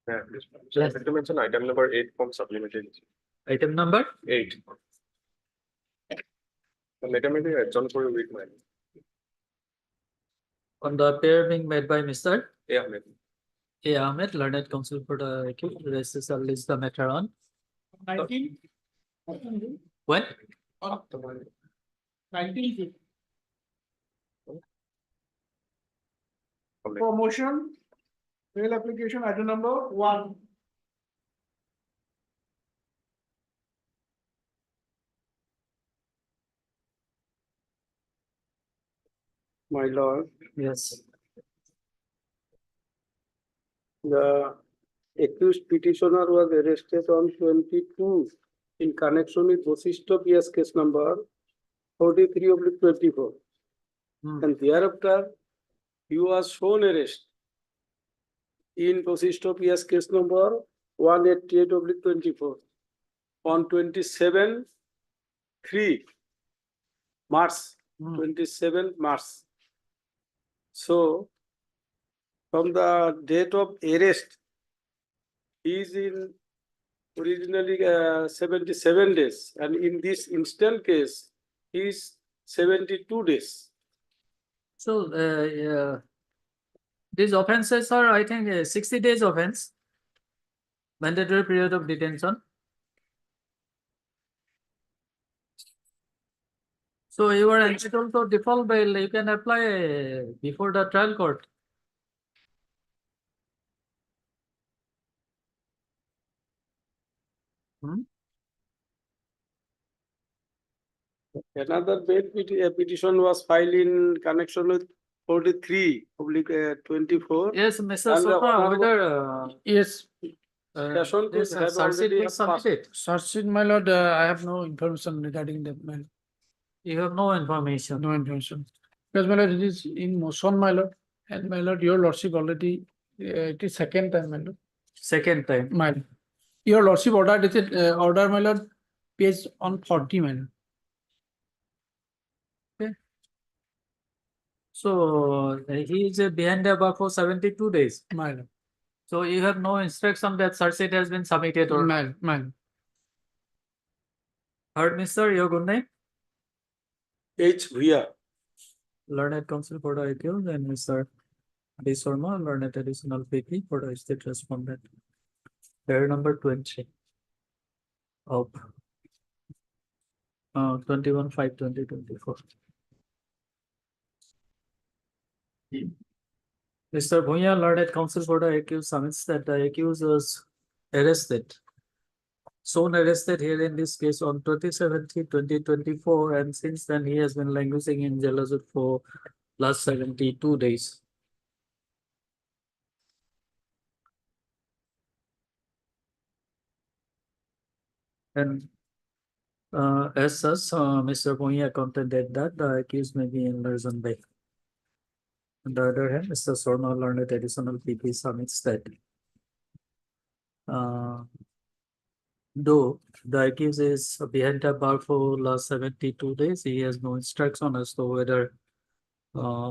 Yeah, please. Yes. I have to mention item number 8 from supplementary. Item number 8. Maybe John for a week, man. on the pair being made by Mr. Yeah, maybe. A. Ahmed, learned counsel for the accused. This is list the matter on 19. when 19. Okay. Promotion. Mail application item number 1. My lord, yes. the accused petitioner was arrested on 22 in connection with Vasishta PS case number 43/24. Hmm. And thereafter, he was shown arrest in Vasishta PS case number 188/24 on 27/3 March, Hmm. 27th March. So, from the date of arrest, he is in originally 77 days, and in this instant case, he is 72 days. So these offenses are, I think, 60 days offense, mandatory period of detention. So you are entitled to default bail. You can apply before the trial court. Hmm? Another bail petition was filed in connection with 43/24. Yes, Mr. And the Sharma, honorable- whether Yes, Session could this have search sheet already was passed. submitted. Sarsit, my lord, I have no information regarding that mail. You have no information. No information. Because my lord, it is in motion, my lord, and my lord, your lordship already, it is second time, my lord. Second time. My lord. Your lordship ordered it, order, my lord, page on 40, my lord. So he is behind the bar for 72 days. My lord. So you have no instruction that search sheet has been submitted or My lord, my lord. heard, Mr. Your good name? H. Via. Learned counsel for the accused and Mr. D. Sharma, learned additional PP for the state respondent. Pair number 20 of 21/5/2024. Mr. Bhuya, learned counsel for the accused, submits that the accused was arrested. Shown arrested here in this case on 27/3/2024, and since then he has been languishing in jail for last 72 days. And as such, Mr. Bhuya contended that the accused may be in Luzon Bay. On the other hand, Mr. Sharma, learned additional PP, submits that though the accused is behind the bar for last 72 days, he has no instruction as to whether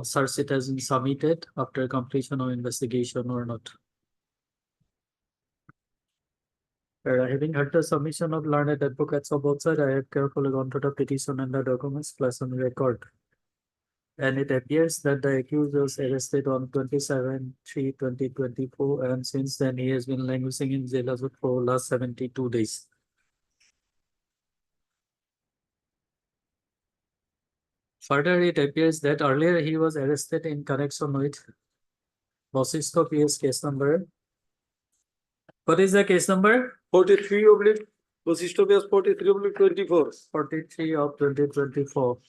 search sheet has been submitted after completion of investigation or not. Having heard the submission of learned advocates of both sides, I have carefully gone through the petition and the documents placed on record. And it appears that the accused was arrested on 27/3/2024, and since then he has been languishing in jail for last 72 days. Further, it appears that earlier he was arrested in connection with Vasishta PS case number. What is the case number? 43/ Vasishta PS 43/24. 43 of 2024.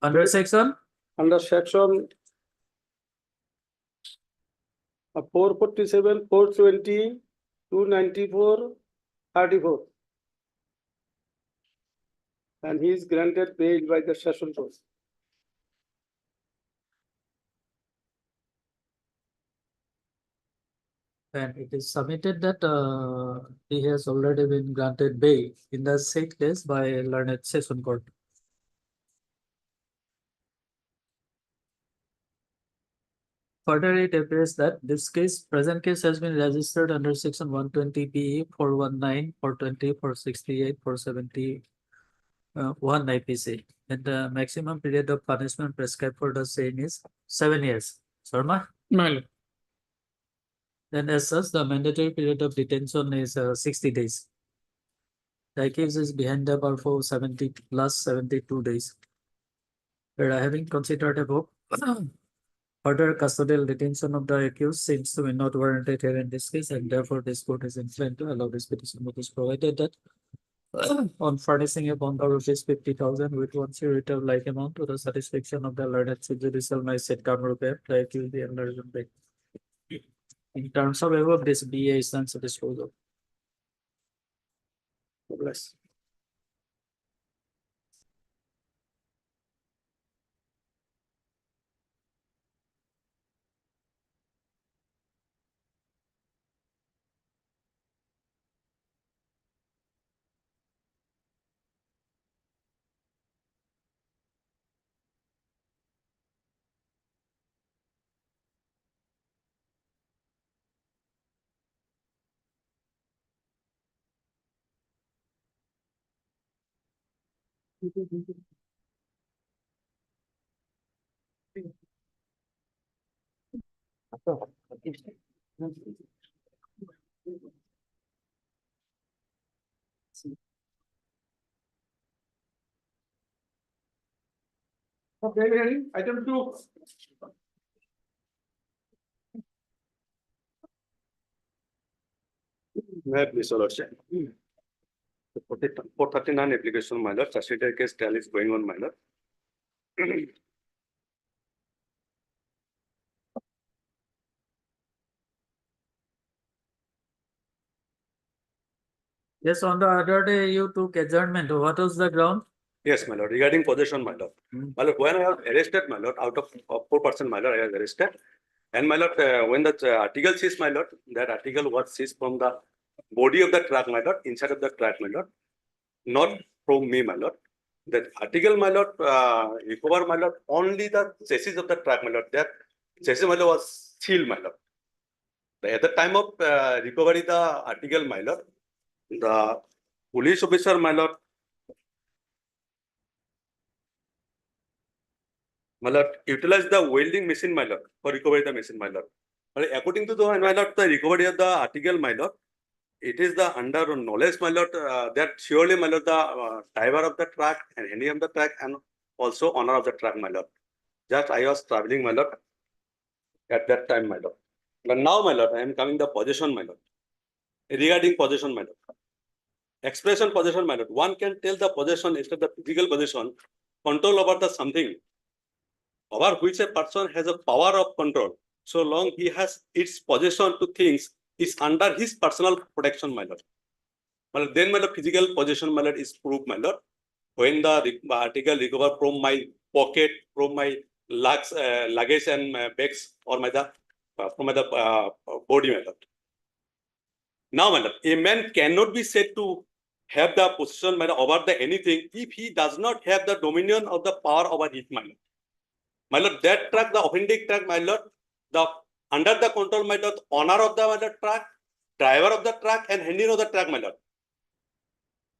Under section? Under section 447, 420, 294, 34. And he is granted bail by the session court. And it is submitted that he has already been granted bail in the said case by learned session court. Further, it appears that this present case has been registered under section 120 BE 419, 420, 468, 470, 1 IPC. And the maximum period of punishment prescribed for the same is 7 years. Sharma? My lord. Then as such, the mandatory period of detention is 60 days. The accused is behind the bar for 70 plus 72 days. Having considered above, further custodial detention of the accused seems to be not warranted here in this case, and therefore this court is inclined to allow this petition notice, provided that on furnishing a bond of rupees 50,000 with one security like amount to the satisfaction of the learned judicial magistrate Kamrupe, the accused be under bail. In terms of above, this BA stands to disposal. Bless. Okay, item 2. May I please, Your Lordship? The 439 application, my lord, statutory case trial is going on, my lord. Yes, on the other day you took adjournment. What was the ground? Yes, my lord, regarding possession, my lord. My lord, when I was arrested, my lord, out of 4%, my lord, I was arrested. And my lord, when the article seized, my lord, that article was seized from the body of the truck, my lord, inside of the truck, my lord, not from me, my lord. That article, my lord, recover, my lord, only the chassis of the truck, my lord. That chassis, my lord, was sealed, my lord. At the time of recovery, the article, my lord, the police officer, my lord, utilized the welding machine, my lord, for recovery the machine, my lord. But according to the my lord, the recovery of the article, my lord, it is the under knowledge, my lord, that surely, my lord, the driver of the truck and handy of the truck and also owner of the truck, my lord. Just I was traveling, my lord, at that time, my lord. But now, my lord, I am coming the possession, my lord. Regarding possession, my lord. Expression possession, my lord. One can tell the possession instead of the physical possession, control over the something over which a person has a power of control. So long he has its possession to things is under his personal protection, my lord. Then, my lord, physical possession, my lord, is proof, my lord. When the article recovered from my pocket, from my luggage and bags, or from the body, my lord. Now, my lord, a man cannot be said to have the possession, my lord, over the anything if he does not have the dominion of the power over it, my lord. My lord, that truck, the offending truck, my lord, the under the control, my lord, owner of the my lord, truck, driver of the truck, and handler of the truck, my lord.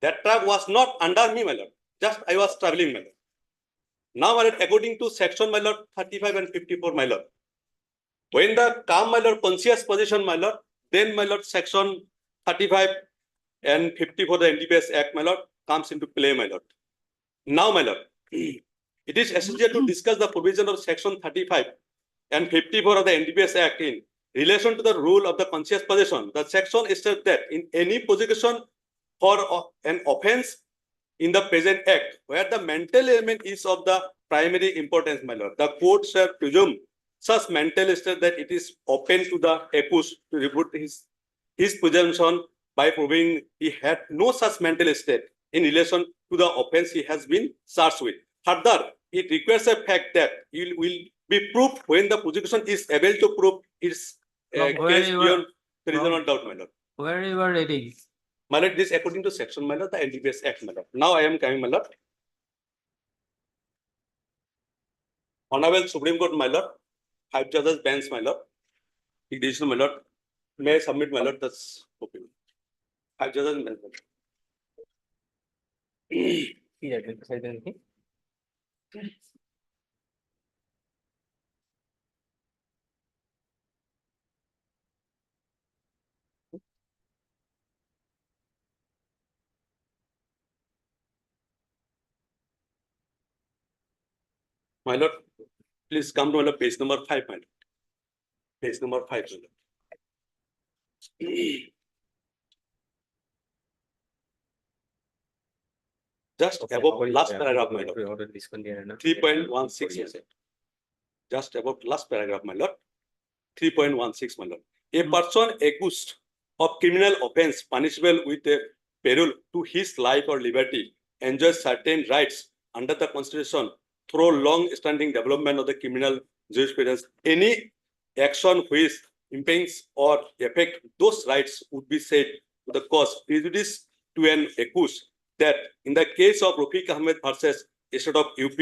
That truck was not under me, my lord. Just I was traveling, my lord. Now, my lord, according to section, my lord, 35 and 54, my lord. When the come, my lord, conscious possession, my lord, then, my lord, section 35 and 54 the NDPS Act, my lord, comes into play, my lord. Now, my lord, it is essential to discuss the provision of section 35 and 54 of the NDPS Act in relation to the rule of the conscious possession. The section states that in any prosecution for an offense in the present act, where the mental element is of the primary importance, my lord, the court shall presume such mental state that it is open to the accused to rebut his presumption by proving he had no such mental state in relation to the offense he has been charged with. Further, it requires a fact that it will be proved when the prosecution is able to prove its From where case you are- beyond reasonable doubt, my lord. Where you are reading? My lord, this according to section, my lord, the NDPS Act, my lord. Now I am coming, my lord. Honorable Supreme Court, my lord, 5 judges bench, my lord. Decision, my lord. May I submit, my lord? That's okay. 5 judges bench. My lord, please come to my lord, page number 5, my lord. Page number 5, my lord. Just above last paragraph, my lord. 3.16. Just above last paragraph, my lord. 3.16, my lord. A person accused of criminal offense punishable with a peril to his life or liberty enjoys certain rights under the Constitution through long-standing development of the criminal jurisprudence. Any action which impedes or affect those rights would be said to the cause prejudice to an accused. That in the case of Rafiq Ahmed versus State of UP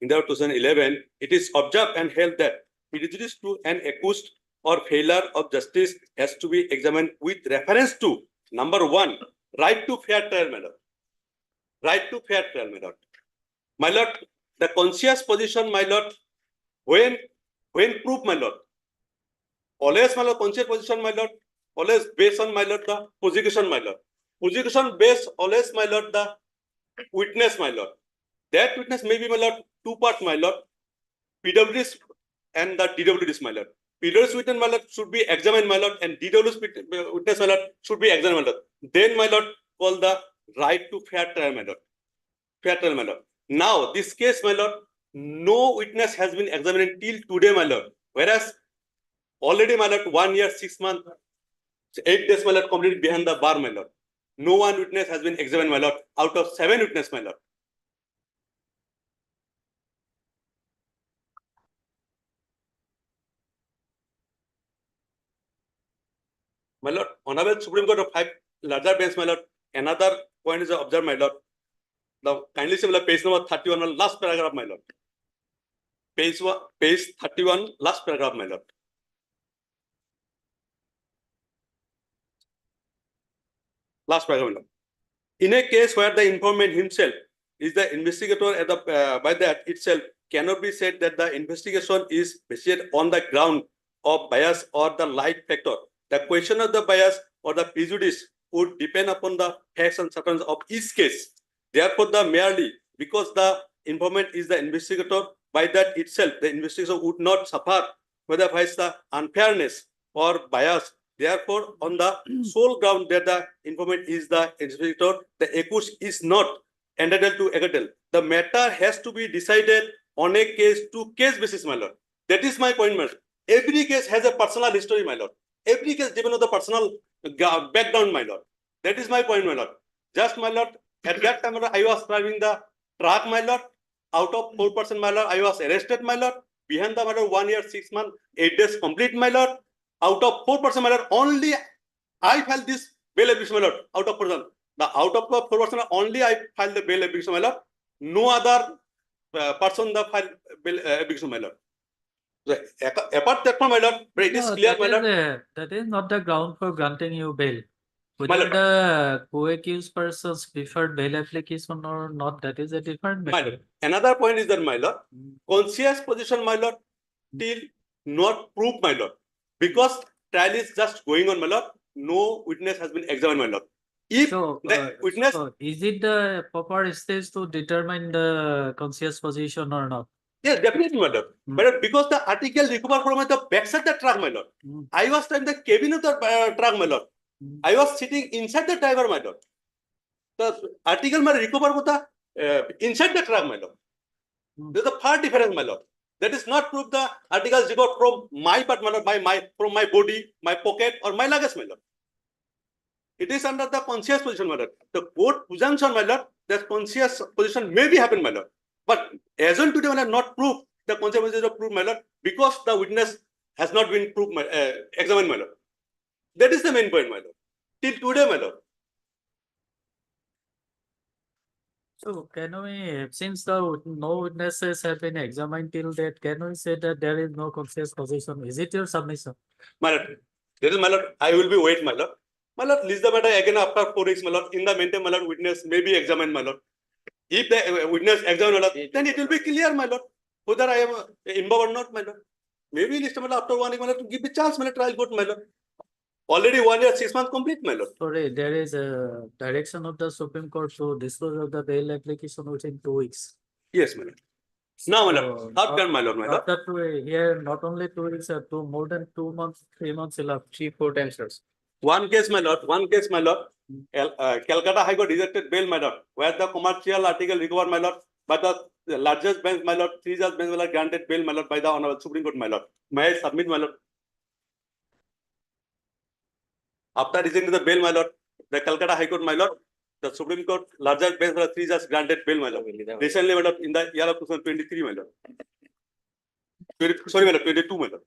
in the 2011, it is observed and held that prejudice to an accused or failure of justice has to be examined with reference to number 1, right to fair trial, my lord. Right to fair trial, my lord. My lord, the conscious position, my lord, when proof, my lord. Always, my lord, conscious position, my lord, always based on, my lord, the prosecution, my lord. Prosecution based always, my lord, the witness, my lord. That witness may be, my lord, 2 parts, my lord. PWDs and the DWDs, my lord. PWDs witness, my lord, should be examined, my lord, and DWDs witness, my lord, should be examined, my lord. Then, my lord, call the right to fair trial, my lord. Fair trial, my lord. Now, this case, my lord, no witness has been examined till today, my lord. Whereas already, my lord, 1 year, 6 months, 8 days, my lord, completed behind the bar, my lord. No one witness has been examined, my lord, out of 7 witnesses, my lord. My lord, Honorable Supreme Court of 5 larger bench, my lord. Another point is observed, my lord. The kindly see, my lord, page number 31, last paragraph, my lord. Page 31, last paragraph, my lord. Last paragraph, my lord. In a case where the informant himself is the investigator at the, by that itself cannot be said that the investigation is based on the ground of bias or the light factor. The question of the bias or the prejudice would depend upon the facts and circumstances of each case. Therefore, the merely because the informant is the investigator, by that itself, the investigation would not suffer whether by the unfairness or bias. Therefore, on the sole ground that the informant is the investigator, the accused is not entitled to acquittal. The matter has to be decided on a case-to-case basis, my lord. That is my point, my lord. Every case has a personal history, my lord. Every case depends on the personal background, my lord. That is my point, my lord. Just, my lord, at that time, I was driving the truck, my lord. Out of 4%, my lord, I was arrested, my lord. Behind the, my lord, 1 year, 6 months, 8 days complete, my lord. Out of 4%, my lord, only I filed this bail application, my lord. Out of 4%. Out of 4%, only I filed the bail application, my lord. No other person the file bail application, my lord. Apart that from, my lord, but it is No, clear, my lord. that is not the ground for granting you bail. My Whether lord. the co-accused persons preferred bail application or not, that is a different My matter. lord. Another point is that, my lord, conscious position, my lord, till not proved, my lord. Because trial is just going on, my lord, no witness has been examined, my lord. If So, the witness, so is it the proper stage to determine the conscious position or not? yes, definitely, my lord. But because the article recovered from the backside the truck, my lord, I was in the cabin of the truck, my lord. I was sitting inside the driver, my lord. The article my recover with the inside the truck, my lord. There's a far difference, my lord. That is not proof the articles recovered from my part, my lord, from my body, my pocket, or my luggage, my lord. It is under the conscious position, my lord. The court presumption, my lord, that conscious position may be happen, my lord. But as on today, my lord, not proof the conscious position of proof, my lord, because the witness has not been proved, examined, my lord. That is the main point, my lord. Till today, my lord. So can we, since the no witnesses have been examined till date, can we say that there is no conscious possession? Is it your submission? My lord, there is my lord, I will be wait, my lord. My lord, list the matter again after 4 weeks, my lord. In the meantime, my lord, witness may be examined, my lord. If the witness examined, my lord, then it will be clear, my lord, whether I am involved or not, my lord. Maybe list, my lord, after 1 week, my lord, to give the chance, my lord, trial court, my lord. Already 1 year, 6 months complete, my lord. Sorry, there is a direction of the Supreme Court to dispose of the bail application within 2 weeks. Yes, my lord. Now, my lord, So, third term, my lord, my lord. After here, not only 2 weeks, more than 2 months, 3 months elapsed. 3-4 times, lords. One case, my lord, Calcutta High Court rejected bail, my lord, where the commercial article recovered, my lord, by the largest bench, my lord, 3 judge bench, my lord, granted bail, my lord, by the Honorable Supreme Court, my lord. May I submit, my lord? After rejecting the bail, my lord, the Calcutta High Court, my lord, the Supreme Court, largest bench, my lord, 3 judge granted bail, my lord. Recently, my lord, in the year of 2023, my lord. Sorry, my lord, 22, my lord.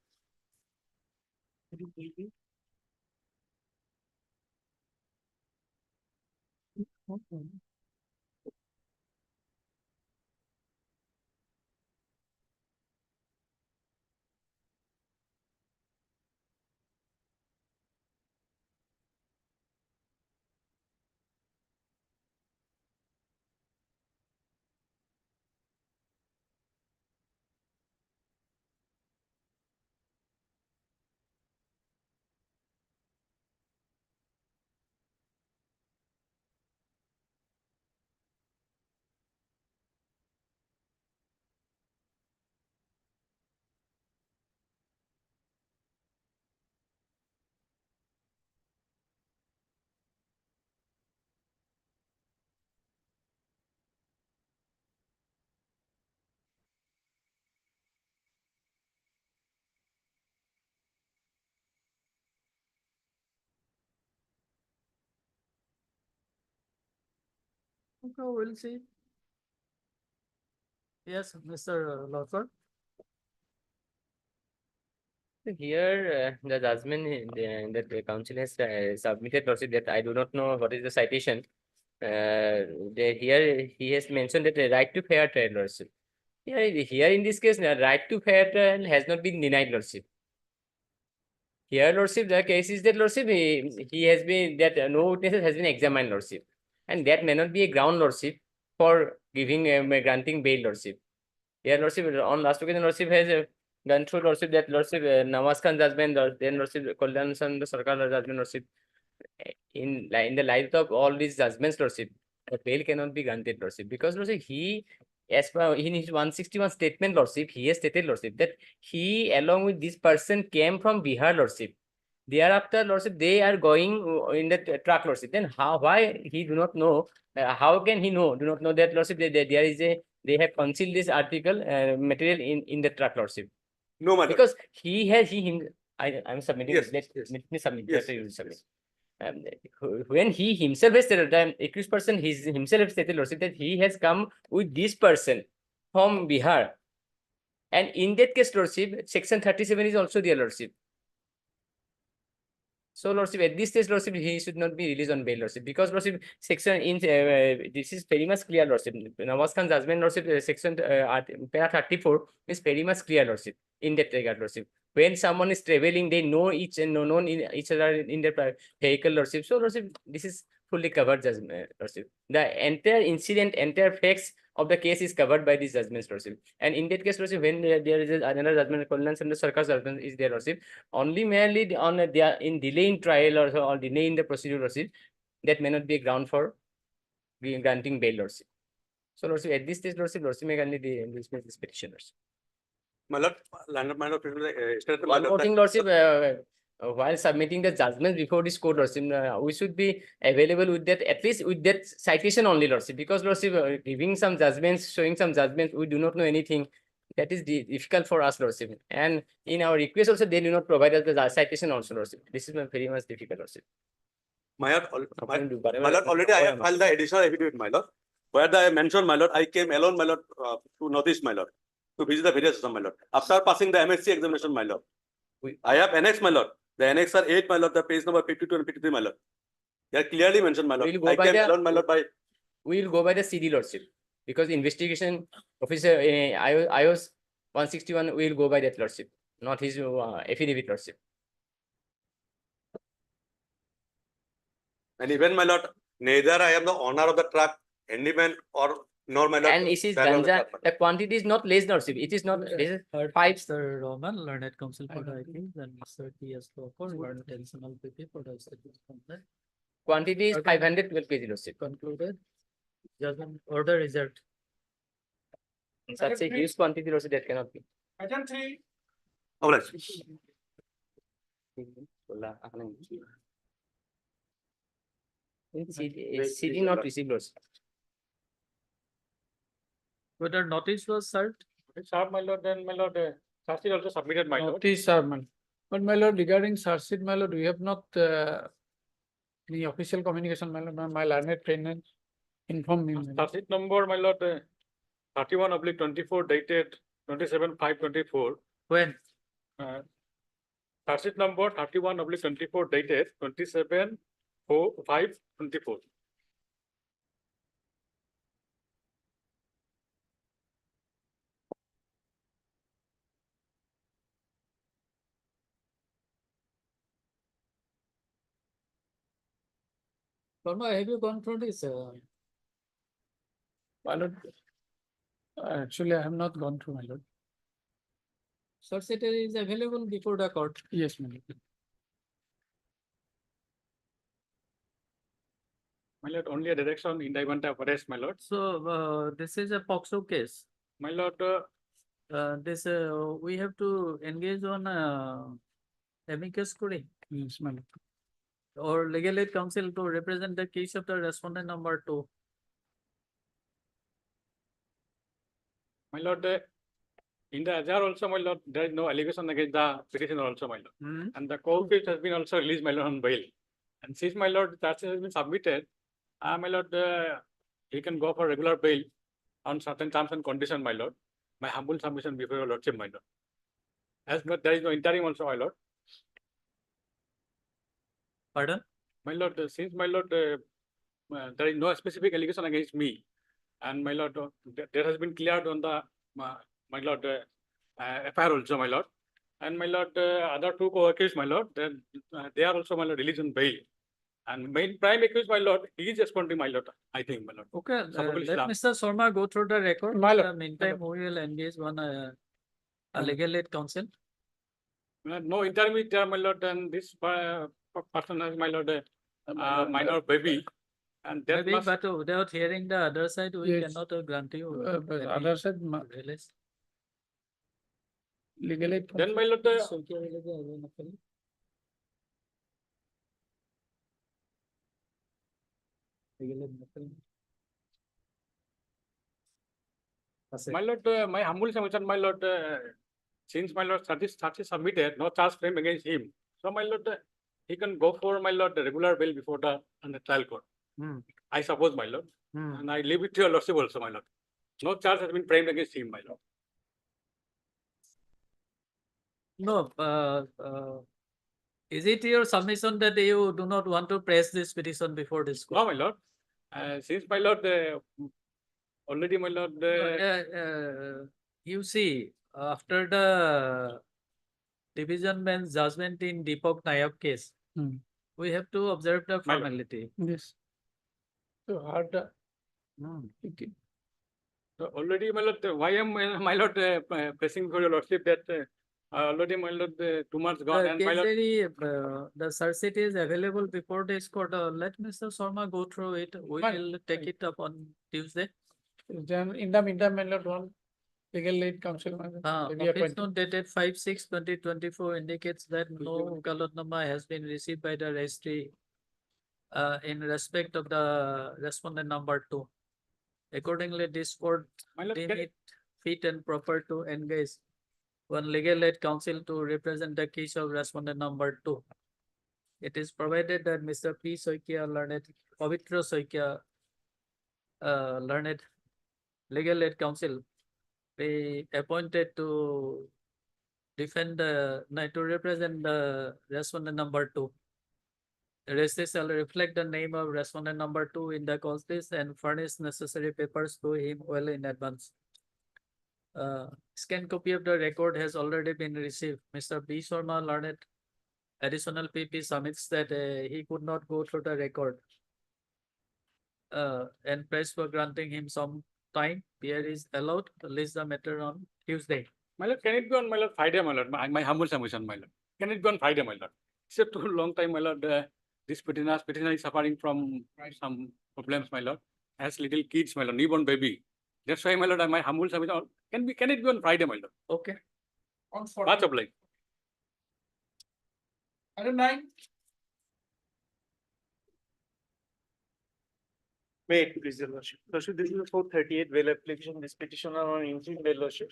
Okay, we'll see. Yes, Mr. Lawford. Here, the judgment that the council has submitted, lordship, that I do not know what is the citation. Here he has mentioned that the right to fair trial, lordship. Here in this case, the right to fair trial has not been denied, lordship. Here, lordship, the case is that, lordship, he has been, that no witnesses has been examined, lordship. And that may not be a ground, lordship, for giving, granting bail, lordship. Here, lordship, on last occasion, lordship has gone through, lordship, that lordship, Nawaz Khan judgment, then lordship, Kalyan Chand Sarkar judgment, lordship. In the light of all these judgments, lordship, the bail cannot be granted, lordship, because, lordship, he, as per in his 161 statement, lordship, he has stated, lordship, that he, along with this person, came from Bihar, lordship. Thereafter, lordship, they are going in the truck, lordship. Then why he do not know? How can he do not know that, lordship, there is a, they have concealed this article material in the truck, lordship. No, my lord. Because I'm submitting. Yes, let yes. me submit. Yes, Let you submit. yes. When he himself has stated, the accused person, himself has stated, lordship, that he has come with this person from Bihar. And in that case, lordship, section 37 is also there, lordship. So, lordship, at this stage, lordship, he should not be released on bail, lordship, because, lordship, section in this is very much clear, lordship. Nawaz Khan judgment, lordship, section para 34 is very much clear, lordship, in that regard, lordship. When someone is traveling, they know each other in their vehicle, lordship. So, lordship, this is fully covered judgment, lordship. The entire incident, entire facts of the case is covered by these judgments, lordship. And in that case, lordship, when there is another judgment, Kalyan Chand Sarkar's judgment is there, lordship, only merely on their in delaying trial or delay in the procedure, lordship, that may not be a ground for granting bail, lordship. So, lordship, at this stage, lordship, may kindly dismiss this petition, lordship. My lord, my lord, One more thing, lordship, while submitting the judgment before this court, lordship, we should be available with that, at least with that citation only, lordship, because, lordship, giving some judgments, showing some judgments, we do not know anything. That is difficult for us, lordship. And in our request also, they do not provide us the citation also, lordship. This is very much difficult, lordship. my lord, already I have filed the additional affidavit, my lord, where I mentioned, my lord, I came alone, my lord, to Northeast, my lord, to visit the various system, my lord. After passing the MSc examination, my lord, I have annex, my lord. The annex are 8, my lord, the page number 52 and 53, my lord. They are clearly mentioned, my lord. We'll go I by came the- alone, my lord, by we will go by the CD lordship because investigation officer iOS 161 will go by that lordship, not his affidavit lordship. And even my lord, neither I am the owner of the truck, handyman, or nor my lord. And it is driver of the ganja, truck, my the quantity is not less lordship. It is not less. Third, Five. Mr. Roman, learned counsel I for the don't IQ, then Mr. T.S. Lokur, learned additional PP for the statement complaint. Quantity is Okay. 512 kg lordship. Concluded. Judgment order reserved. Such a huge quantity lordship that cannot be. Item 3. All right. CD not received lordship. Whether notice was served, Sir, my lord, then my lord, charge sheet also submitted, my lord. Notice, sir, my lord. But my lord, regarding charge sheet, my lord, we have not any official communication, my lord. My learned friend informed me. my lord. Charge sheet number, my lord, 31/24 dated 27/5/24. when? Charge sheet number 31/24 dated 27/5/24. Verma, have you gone through this? My lord, actually, I have not gone through, my lord. Search sheet is available before the court. Yes, my lord. My lord, only a direction in the event of arrest, my lord. So, this is a POXO case. My lord, This, we have to engage on, amicus curiae Yes, my lord. or legal aid counsel to represent the case of the respondent number 2. my lord, in the Azhar also, my lord, there is no allegation against the petitioner also, my lord. Hmm. And the co-case has been also released, my lord, on bail. And since, my lord, the charges has been submitted, my lord, he can go for regular bail on certain terms and conditions, my lord. My humble submission before your lordship, my lord. As but there is no interim also, my lord. Pardon? My lord, since my lord, there is no specific allegation against me, and my lord, there has been cleared on the my lord FIR also, my lord, and my lord, other two co-accused, my lord, then they are also, my lord, released on bail, and main prime accused, my lord, he is responding, my lord, I think, my lord. Okay, Sabakul let Islam. Mr. Sharma go through the record. My In lord, the meantime, we will engage one, a legal aid counsel. No interim is there, my lord, and this person has, my lord, minor baby, and that Maybe, must. but without hearing the other side, we Yes. cannot grant you. But any other side, release. legal aid. Then, my lord, So, क्या बोलेगा अभी नकली? Legal aid नकली? Asset. my lord, my humble submission, my lord, since my lord charges submitted, no charge framed against him. So my lord, he can go for, my lord, the regular bail before the trial court. Hmm. I suppose, my lord, Hmm. and I leave it to your lordship also, my lord. No charge has been framed against him, my lord. No, is it your submission that you do not want to press this petition before this No, court? my lord, since my lord, already, my lord, You see, after the division bench judgment in Deepak Nayak case, Hmm. we have to observe the My lord. formality. Yes. So hard. Hmm. already, my lord, why am my lord pressing for your lordship that already, my lord, 2 months gone, The and my case lord. diary, the search sheet is available before this court. Let Mr. Sharma go through it. We Fine. will take it up on Tuesday. Then in the meantime, my lord, one legal aid counsel. my lord, maybe Office appointed. note dated 5/6/2024 indicates that no Galatnama has been received by the registry in respect of the respondent number 2. Accordingly, this court My lord, deem can- it fit and proper to engage one legal aid counsel to represent the case of respondent number 2. It is provided that Mr. P. Soikia learned, Pavitra Soikia learned legal aid counsel be appointed to defend the, to represent the respondent number 2. arrested shall reflect the name of respondent number 2 in the cause list and furnish necessary papers to him well in advance. Scan copy of the record has already been received. Mr. B. Sharma learned additional PP submits that he could not go through the record. And press for granting him some time. Here is allowed to list the matter on Tuesday. My lord, can it be on, my lord, Friday, my lord? My humble submission, my lord. Can it be on Friday, my lord? It's a too long time, my lord. This petitioner is suffering from some problems, my lord. Has little kids, my lord, newborn baby. That's why, my lord, my humble submission, can it be on Friday, my lord? Okay. On Much obliged. Item 9. Wait, please, your lordship. Lordship, this is a 438 bail application. This petitioner on interim bail, lordship.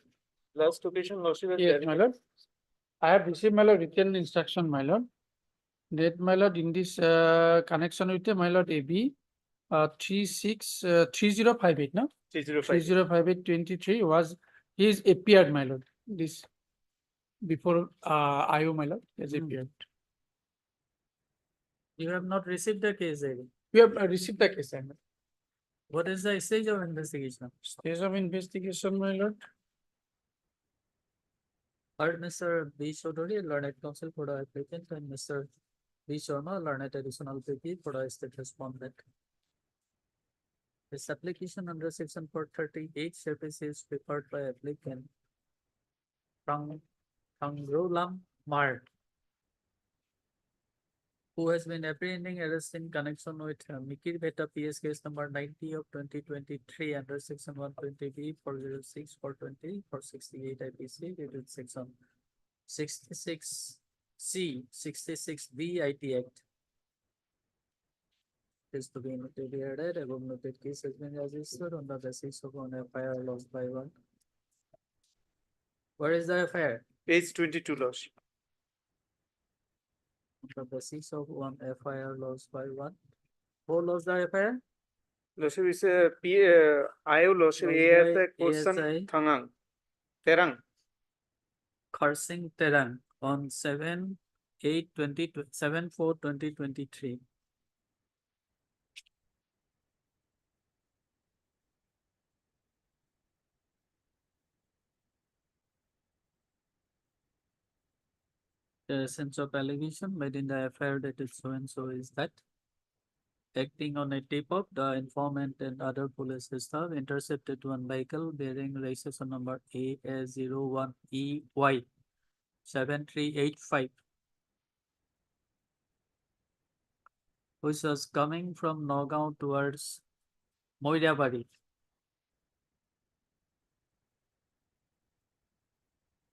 Last occasion, lordship. has Yes, my lord. I have received, my lord, written instruction, my lord. That, my lord, in this connection with the, my lord, AB 3058, no? 305. 3058-23 was, he is appeared, my lord, this before IO, my lord, has Hmm. appeared. You have not received the case, ID. We have received the case, my lord. What is the stage of investigation? Stage of investigation, my lord. Heard Mr. B. Chaudhary, learned counsel for the applicant, and Mr. B. Sharma, learned additional PP for the state respondent. This application under section 438 service is prepared by applicant Pangrulam Mar, who has been apprehending arrest in connection with Mikir Beta PS case number 90 of 2023 under section 120B 406 420 468 IPC dated section 66C 66B IT Act. Is to be noted here that above noted case has been registered on the basis of an FIR lost by one. Where is the FIR? Page 22, lordship. On the basis of one FIR lost by one. Who lost the FIR? Lordship is a IO, lordship. Lost A as by a question. ASI. Thangang. Terang. Karsing Terang on 7/4/2023. The essence of allegation made in the FIR dated so and so is that acting on a tip-off, the informant and other police staff intercepted one vehicle bearing registration number AA01EY 7385, which was coming from Nagaon towards Moirabari.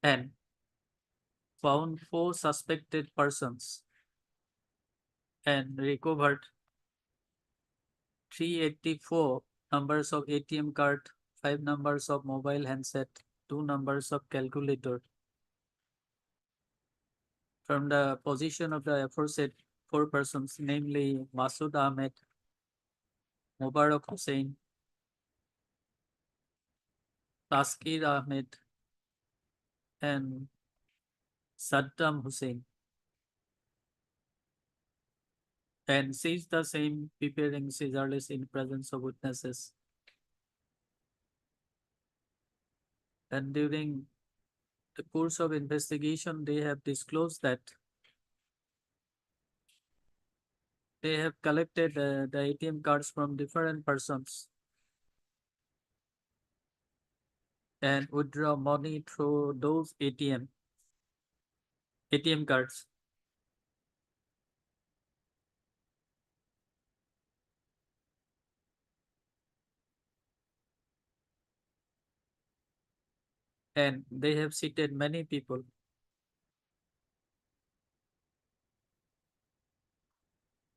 And found 4 suspected persons and recovered 384 numbers of ATM card, 5 numbers of mobile handset, 2 numbers of calculator. From the position of the aforesaid 4 persons, namely Masood Ahmed, Mubarak Hussain, Taskir Ahmed, and Saddam Hussein, and seized the same preparing seizureless in presence of witnesses. And during the course of investigation, they have disclosed that they have collected the ATM cards from different persons and withdraw money through those ATM cards. And they have seated many people.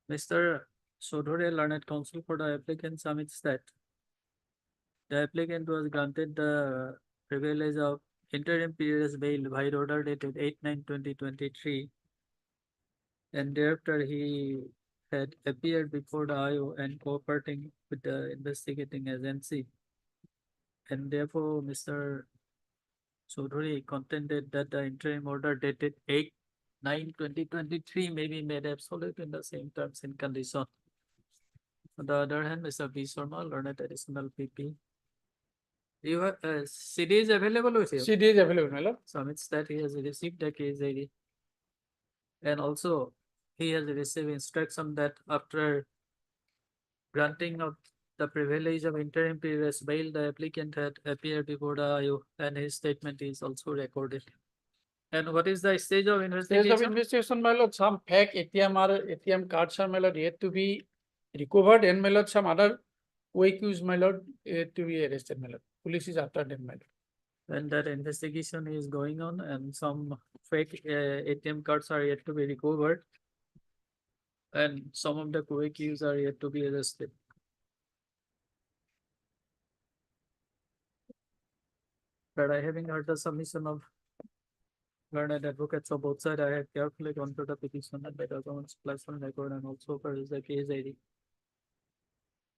Mr. Chaudhary, learned counsel for the applicant, submits that the applicant was granted the privilege of interim periods bail by order dated 8/9/2023, and thereafter he had appeared before the IO and cooperating with the investigating agency. And therefore, Mr. Chaudhary contended that the interim order dated 9/2023 may be made absolute in the same terms and condition. On the other hand, Mr. B. Sharma, learned additional PP. You have, CD is available with you. CD is available, my lord. Submits that he has received the case ID. And also, he has received instruction that after granting of the privilege of interim periods bail, the applicant had appeared before the IO and his statement is also recorded. And what is the stage of Stage investigation? of investigation, my lord, some fake ATM cards are, my lord, yet to be recovered, and my lord, some other accused, my lord, yet to be arrested, my lord. Police is after them, my lord. And that investigation is going on and some fake ATM cards are yet to be recovered. And some of the co-accused are yet to be arrested. But I having heard the submission of learned advocates of both sides, I have carefully gone through the petition and the documents placed on record and also perused the case ID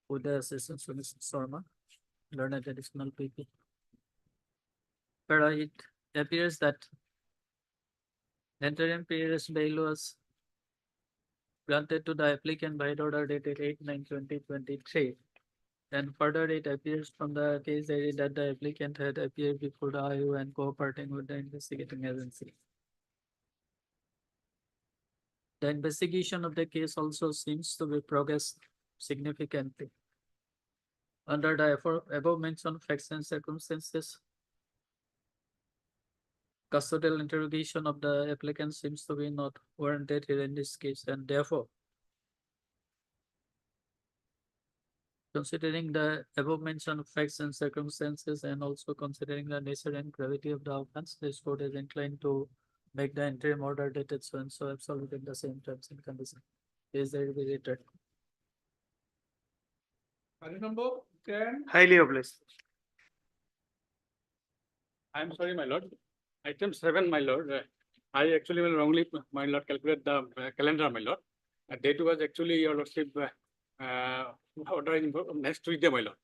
with the assistance of Mr. Sharma, learned additional PP. But it appears that interim period bail was granted to the applicant by order dated 8/9/2023. And further, it appears from the case ID that the applicant had appeared before the IU and cooperating with the investigating agency. The investigation of the case also seems to be progressed significantly. Under the above mentioned facts and circumstances, custodial interrogation of the applicant seems to be not warranted here in this case, and therefore, considering the above mentioned facts and circumstances and also considering the nature and gravity of the offense, this court is inclined to make the interim order dated so and so absolute in the same terms and conditions. Is there be reiterated? Item number 10. Highly obliged. I'm sorry, my lord. Item 7, my lord. I actually will wrongly, my lord, calculate the calendar, my lord. Date was actually your lordship ordering next Tuesday, my lord.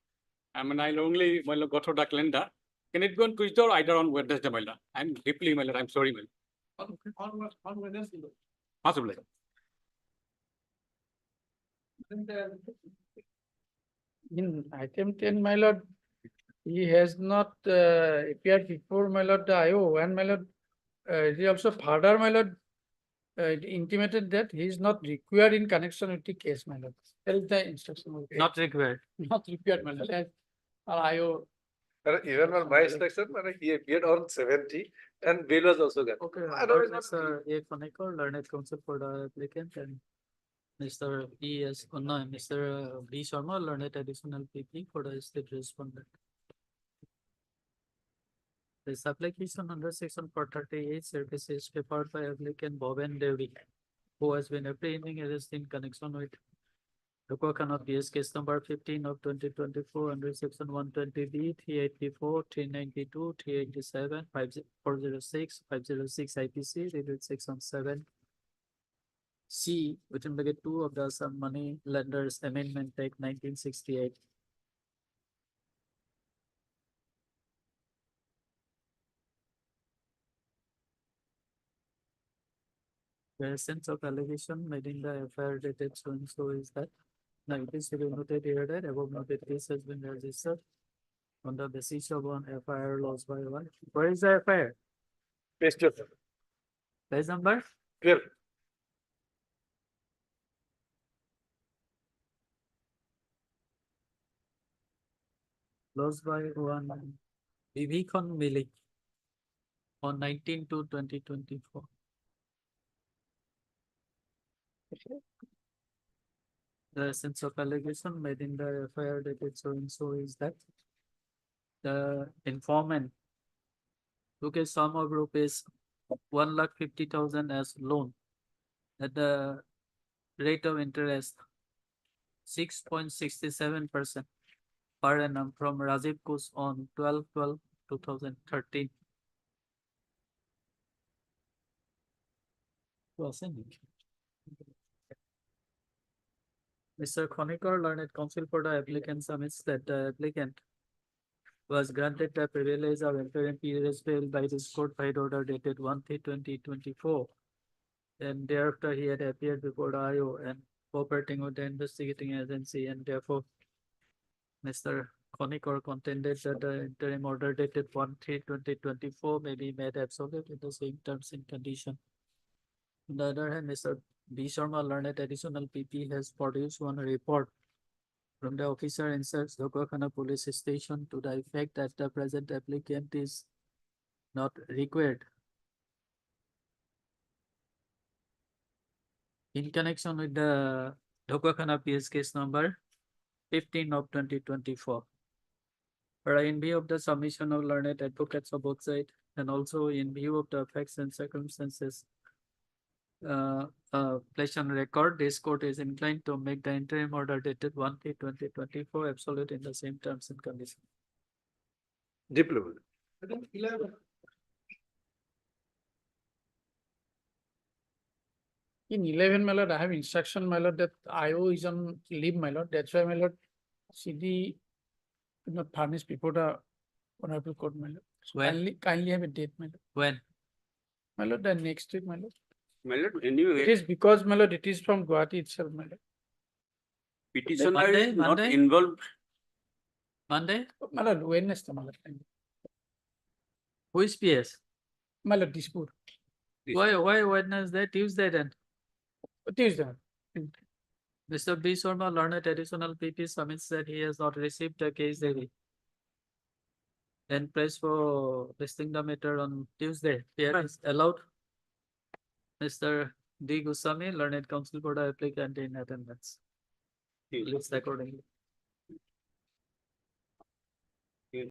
I mean, I wrongly, my lord, got through the calendar. Can it go on Tuesday or either on Wednesday, my lord? I'm deeply, my lord, I'm sorry, my lord. On Wednesday. Possibly. In item 10, my lord, he has not appeared before, my lord, the IO, and my lord, he also further, my lord, intimated that he is not required in connection with the case, my lord. That is the instruction. Not required. Not required, my lord. As IO. Even on my instruction, he appeared on 70 and bail was also granted. Okay, Otherwise, Mr. A. Konekar, learned counsel for the applicant, and Mr. E.S. No, Mr. B. Sharma, learned additional PP for the state respondent. This application under section 438 service is prepared by applicant Bhavan Devi, who has been apprehending arrest in connection with Rukwakana PS case number 15 of 2024 under section 120B, 384, 392, 387, 406, 506 IPC, related section 7. C, within bracket 2 of the Assam Money Lenders Amendment Act 1968. The essence of allegation made in the FIR dated so and so is that now it is to be noted here that above noted case has been registered on the basis of one FIR lost by one. Where is the FIR? Page 12. Page number? 12. Lost by one Vivekon Mili on 19/2/2024. The essence of allegation made in the FIR dated so and so is that the informant took a sum of rupees 1,50,000 as loan at the rate of interest 6.67% per annum from Rajiv Kush on 12/12/2013. Mr. Khoniker, learned counsel for the applicant, submits that the applicant was granted the privilege of interim periods bail by this court by order dated 1/3/2024 And thereafter, he had appeared before the IO and cooperating with the investigating agency, and therefore, Mr. Konikor contended that the interim order dated 1/3/2024 may be made absolute in the same terms and condition. On the other hand, Mr. B. Sharma, learned additional PP, has produced one report from the officer in charge, Dhokwakhana Police Station, to the effect that the present applicant is not required. In connection with the Dhokwakhana PS case number 15 of 2024. But in view of the submission of learned advocates of both sides, and also in view of the facts and circumstances placed on record, this court is inclined to make the interim order dated 1/3/2024 absolute in the same terms and conditions. Deplorable. In 11, my lord, I have instruction, my lord, that IO is on leave, my lord. That's why, my lord, CD could not furnish before the honorable court, my lord. So When? kindly have a date, my lord. When? My lord, the next week, my lord. My lord, It anyway, is because, my lord, it is from Guwahati itself, my lord. petitioner Monday, is not Monday? involved. Monday? My lord, Wednesday, my lord. Who is PS? My lord, Dispur. Why Wednesday, Tuesday then? Tuesday. Mr. B. Sharma, learned additional PP, submits that he has not received the case diary and press for listing the matter on Tuesday. Here is allowed. Mr. D. Goswami, learned counsel for the applicant in attendance. List accordingly.